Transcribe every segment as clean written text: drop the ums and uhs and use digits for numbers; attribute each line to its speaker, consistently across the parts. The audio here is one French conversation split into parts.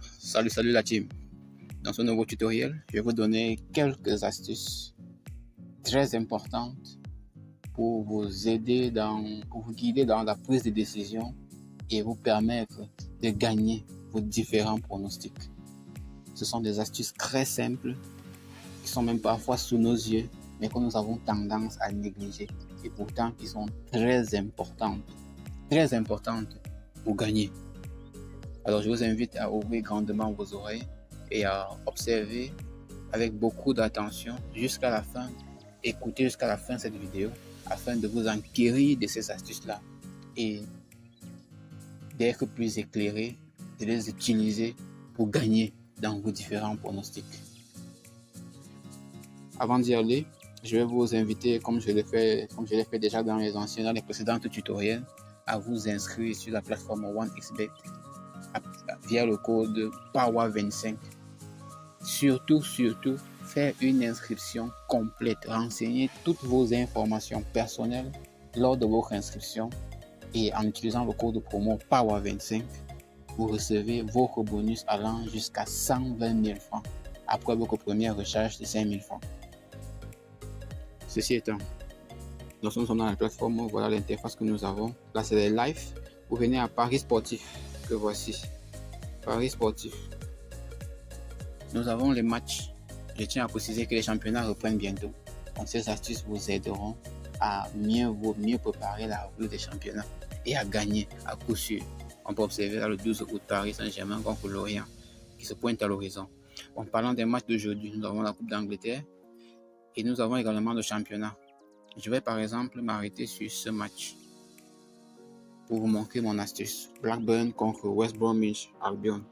Speaker 1: Salut la team. Dans ce nouveau tutoriel, je vais vous donner quelques astuces très importantes pour vous aider pour vous guider dans la prise de décision et vous permettre de gagner vos différents pronostics. Ce sont des astuces très simples qui sont même parfois sous nos yeux, mais que nous avons tendance à négliger et pourtant qui sont très importantes pour gagner. Alors je vous invite à ouvrir grandement vos oreilles et à observer avec beaucoup d'attention jusqu'à la fin, écouter jusqu'à la fin cette vidéo afin de vous enquérir de ces astuces-là et d'être plus éclairé, de les utiliser pour gagner dans vos différents pronostics. Avant d'y aller, je vais vous inviter, comme je l'ai fait déjà dans les précédents tutoriels, à vous inscrire sur la plateforme OneXBet via le code POWER25. Surtout, faire une inscription complète. Renseignez toutes vos informations personnelles lors de votre inscription et en utilisant le code promo POWER25, vous recevez votre bonus allant jusqu'à 120 000 francs après votre première recharge de 5 000 francs. Ceci étant, nous sommes dans la plateforme, voilà l'interface que nous avons. Là, c'est les live. Vous venez à Paris Sportif, que voici. Paris Sportif. Nous avons les matchs. Je tiens à préciser que les championnats reprennent bientôt. Donc, ces astuces vous aideront à mieux préparer la revue des championnats et à gagner à coup sûr. On peut observer là le 12 août Paris Saint-Germain contre Lorient qui se pointe à l'horizon. En parlant des matchs d'aujourd'hui, nous avons la Coupe d'Angleterre et nous avons également le championnat. Je vais par exemple m'arrêter sur ce match pour vous montrer mon astuce. Blackburn contre West Bromwich Albion.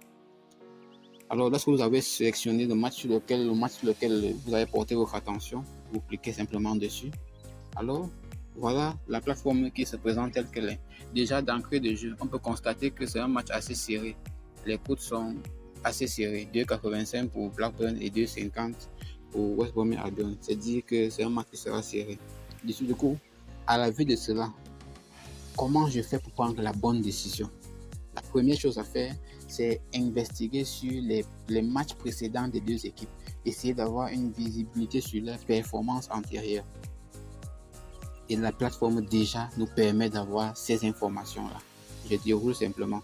Speaker 1: Alors, lorsque vous avez sélectionné le match sur lequel vous avez porté votre attention, vous cliquez simplement dessus. Alors, voilà la plateforme qui se présente telle qu'elle est. Déjà, d'entrée de jeu, on peut constater que c'est un match assez serré. Les cotes sont assez serrées. 2,85 pour Blackburn et 2,50 pour West Bromwich Albion. C'est dire que c'est un match qui sera serré. Du coup, à la vue de cela, comment je fais pour prendre la bonne décision? La première chose à faire, c'est investiguer sur les matchs précédents des deux équipes. Essayer d'avoir une visibilité sur leurs performances antérieures. Et la plateforme déjà nous permet d'avoir ces informations-là. Je déroule simplement.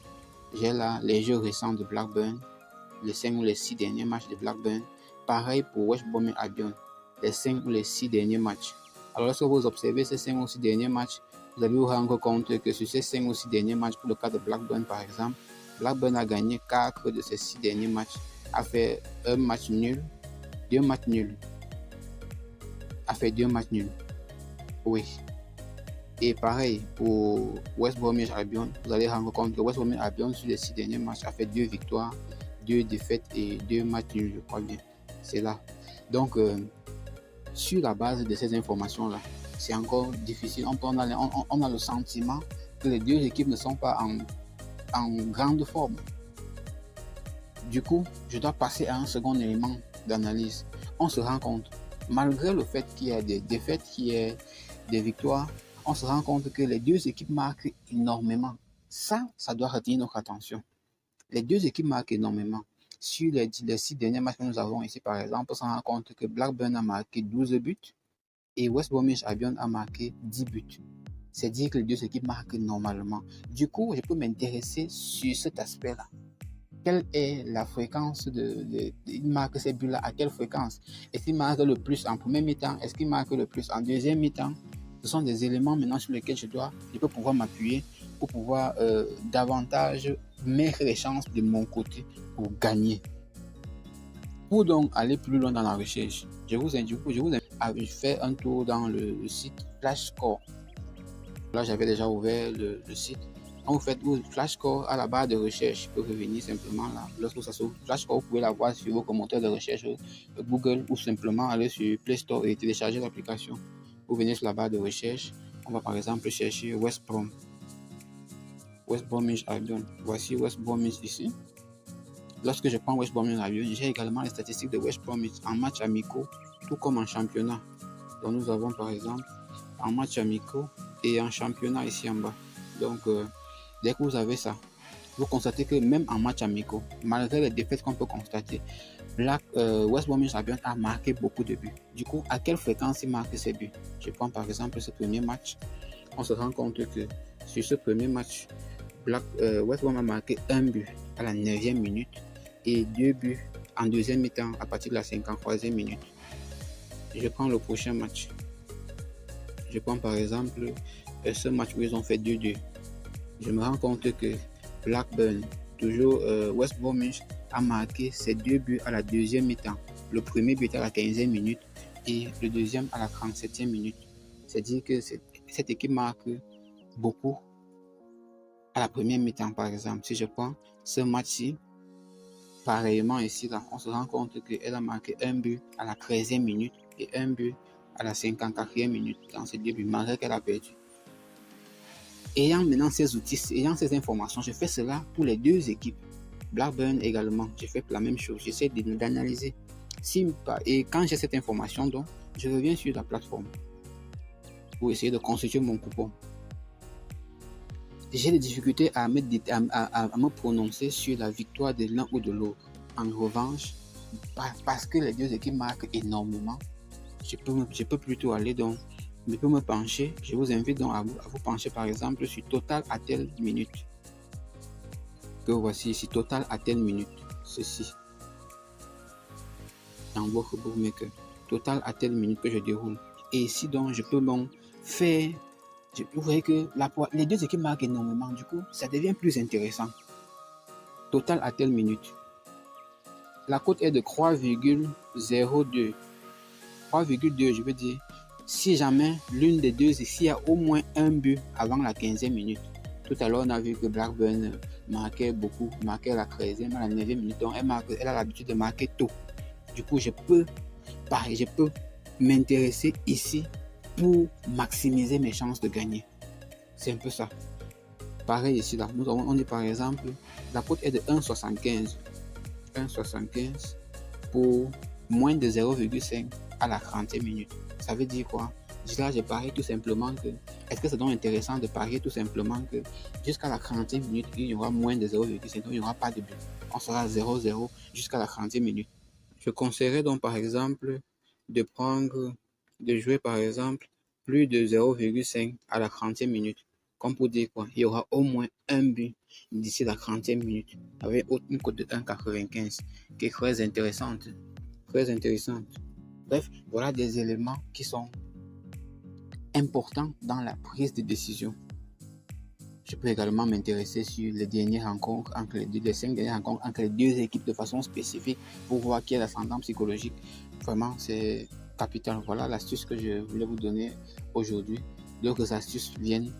Speaker 1: J'ai là les jeux récents de Blackburn, les 5 ou les 6 derniers matchs de Blackburn. Pareil pour West Bromwich Albion, les 5 ou les 6 derniers matchs. Alors lorsque vous observez ces 5 ou 6 derniers matchs, vous allez vous rendre compte que sur ces 5 ou 6 derniers matchs, pour le cas de Blackburn par exemple, Blackburn a gagné 4 de ces 6 derniers matchs, a fait un match nul, 2 matchs nuls. A fait 2 matchs nuls. Oui. Et pareil pour West Bromwich Albion, vous allez rendre compte que West Bromwich Albion sur les 6 derniers matchs a fait 2 victoires, 2 défaites et 2 matchs nuls, je crois bien. C'est là. Donc, sur la base de ces informations-là, c'est encore difficile. On a le sentiment que les deux équipes ne sont pas en grande forme. Du coup, je dois passer à un second élément d'analyse. On se rend compte, malgré le fait qu'il y a des défaites, qu'il y ait des victoires, on se rend compte que les deux équipes marquent énormément. Ça doit retenir notre attention. Les deux équipes marquent énormément. Sur les 6 derniers matchs que nous avons ici, par exemple, on se rend compte que Blackburn a marqué 12 buts et West Bromwich Albion a marqué 10 buts. C'est dire que les deux équipes marquent normalement. Du coup, je peux m'intéresser sur cet aspect-là. Quelle est la fréquence il marque ces buts-là à quelle fréquence? Est-ce qu'il marque le plus en premier mi-temps? Est-ce qu'il marque le plus en deuxième mi-temps? Ce sont des éléments maintenant sur lesquels je peux pouvoir m'appuyer pour pouvoir davantage mettre les chances de mon côté pour gagner. Pour donc aller plus loin dans la recherche, je vous invite à faire un tour dans le site FlashScore. Là, j'avais déjà ouvert le site. Quand vous faites FlashScore à la barre de recherche, vous pouvez revenir simplement là. Lorsque ça s'ouvre, FlashScore, vous pouvez la voir sur vos moteurs de recherche Google ou simplement aller sur Play Store et télécharger l'application. Vous venez sur la barre de recherche. On va par exemple chercher West Bromwich Albion. Voici West Bromwich ici. Lorsque je prends West Bromwich Albion, j'ai également les statistiques de West Bromwich en matchs amicaux, tout comme en championnat. Donc nous avons par exemple en matchs amicaux et en championnat ici en bas. Donc dès que vous avez ça, vous constatez que même en match amicaux, malgré les défaites qu'on peut constater, West Bromwich Albion a marqué beaucoup de buts. Du coup, à quelle fréquence il marque ses buts? Je prends par exemple ce premier match. On se rend compte que sur ce premier match, West Brom a marqué un but à la 9e minute et 2 buts en deuxième mi-temps à partir de la 53e minute. Je prends le prochain match. Je prends par exemple ce match où ils ont fait 2-2. Je me rends compte que Blackburn, toujours West Bromwich, a marqué ses 2 buts à la deuxième mi-temps. Le premier but à la 15e minute et le deuxième à la 37e minute. C'est-à-dire que cette équipe marque beaucoup à la première mi-temps, par exemple. Si je prends ce match-ci, pareillement ici, là, on se rend compte qu'elle a marqué un but à la 13e minute et un but à la 54e minute dans ces 2 buts, malgré qu'elle a perdu. Ayant maintenant ces outils, ayant ces informations, je fais cela pour les 2 équipes. Blackburn également, je fais la même chose. J'essaie d'analyser. Et quand j'ai cette information, donc, je reviens sur la plateforme pour essayer de constituer mon coupon. J'ai des difficultés à me prononcer sur la victoire de l'un ou de l'autre. En revanche, parce que les 2 équipes marquent énormément, je peux plutôt aller donc, je peux me pencher. Je vous invite donc à vous pencher par exemple sur total à telle minute. Que voici ici, total à telle minute. Ceci. Dans votre bookmaker. Total à telle minute que je déroule. Et ici donc, je peux donc faire. Vous voyez que les 2 équipes marquent énormément, du coup, ça devient plus intéressant. Total à telle minute. La cote est de 3,02. 3,2, je veux dire, si jamais l'une des 2, s'il y a au moins un but avant la 15e minute. Tout à l'heure, on a vu que Blackburn marquait beaucoup, marquait à la 13e, à la 9e minute. Donc, elle a l'habitude de marquer tôt. Du coup, je peux m'intéresser ici pour maximiser mes chances de gagner. C'est un peu ça. Pareil ici, là, on est par exemple, la cote est de 1,75. 1,75 pour moins de 0,5 à la 30e minute. Ça veut dire quoi? Là, je parie tout simplement que, est-ce que c'est donc intéressant de parier tout simplement que jusqu'à la 30e minute, il y aura moins de 0,5, donc il n'y aura pas de but. On sera 0-0 jusqu'à la 30e minute. Je conseillerais donc par exemple de jouer par exemple plus de 0,5 à la 30e minute. Comme pour dire quoi, il y aura au moins un but d'ici la 30e minute avec une cote de 1,95 qui est très intéressante. Très intéressante. Bref, voilà des éléments qui sont importants dans la prise de décision. Je peux également m'intéresser sur les dernières rencontres entre les 5 dernières rencontres entre les 2 équipes de façon spécifique pour voir qui est l'ascendant psychologique. Vraiment, c'est capital. Voilà l'astuce que je voulais vous donner aujourd'hui. D'autres astuces viennent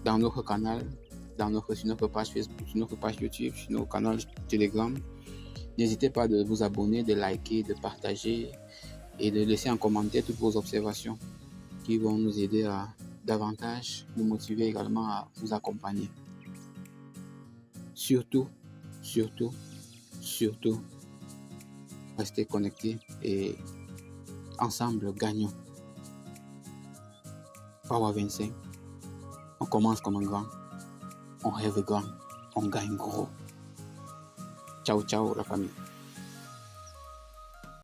Speaker 1: dans notre canal, sur notre page Facebook, sur notre page YouTube, sur nos canaux Telegram. N'hésitez pas de vous abonner, de liker, de partager et de laisser en commentaire toutes vos observations qui vont nous aider à davantage nous motiver également à vous accompagner. Surtout, restez connectés et ensemble gagnons. Power 25. On commence comme un grand, on rêve grand, on gagne gros. Ciao, ciao la famille.